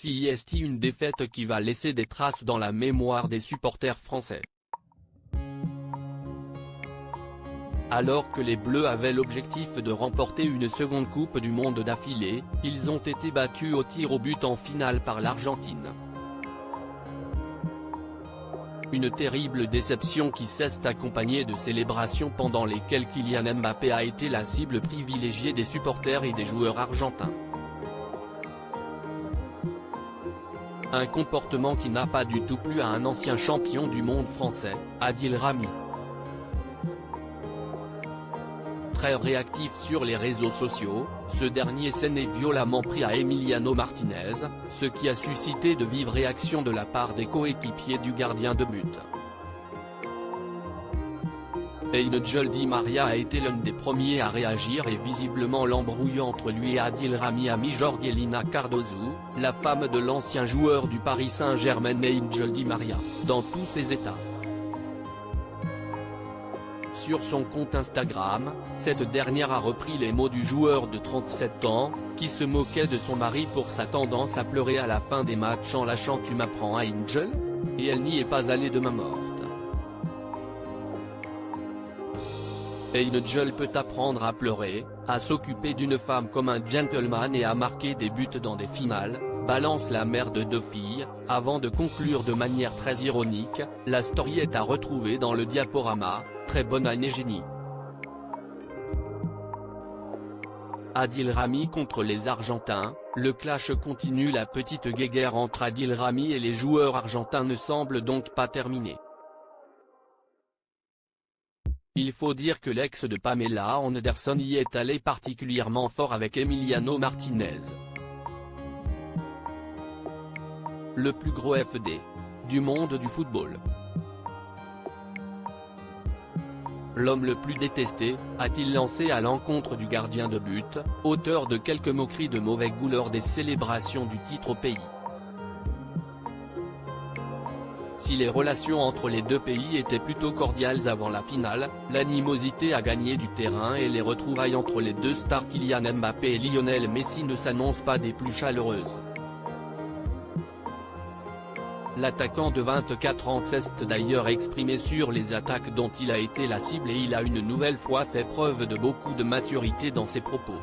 C'est une défaite qui va laisser des traces dans la mémoire des supporters français. Alors que les Bleus avaient l'objectif de remporter une seconde Coupe du Monde d'affilée, ils ont été battus au tir au but en finale par l'Argentine. Une terrible déception qui s'est accompagnée de célébrations pendant lesquelles Kylian Mbappé a été la cible privilégiée des supporters et des joueurs argentins. Un comportement qui n'a pas du tout plu à un ancien champion du monde français, Adil Rami. Très réactif sur les réseaux sociaux, ce dernier s'en est violemment pris à Emiliano Martinez, ce qui a suscité de vives réactions de la part des coéquipiers du gardien de but. Angel Di Maria a été l'un des premiers à réagir et visiblement l'embrouille entre lui et Adil Rami a mis Jorgelina Cardozo, la femme de l'ancien joueur du Paris Saint-Germain Angel Di Maria, dans tous ses états. Sur son compte Instagram, cette dernière a repris les mots du joueur de 37 ans, qui se moquait de son mari pour sa tendance à pleurer à la fin des matchs en lâchant « Tu m'apprends à Angel ?» et elle n'y est pas allée de main morte. Angel peut apprendre à pleurer, à s'occuper d'une femme comme un gentleman et à marquer des buts dans des finales, balance la mère de 2 filles, avant de conclure de manière très ironique, la story est à retrouver dans le diaporama, très bonne année génie. Adil Rami contre les Argentins, le clash continue. La petite guéguerre entre Adil Rami et les joueurs argentins ne semble donc pas terminée. Il faut dire que l'ex de Pamela Anderson y est allé particulièrement fort avec Emiliano Martinez. Le plus gros FD du monde du football. L'homme le plus détesté, a-t-il lancé à l'encontre du gardien de but, auteur de quelques moqueries de mauvais goût lors des célébrations du titre au pays. Si les relations entre les deux pays étaient plutôt cordiales avant la finale, l'animosité a gagné du terrain et les retrouvailles entre les deux stars Kylian Mbappé et Lionel Messi ne s'annoncent pas des plus chaleureuses. L'attaquant de 24 ans s'est d'ailleurs exprimé sur les attaques dont il a été la cible et il a une nouvelle fois fait preuve de beaucoup de maturité dans ses propos.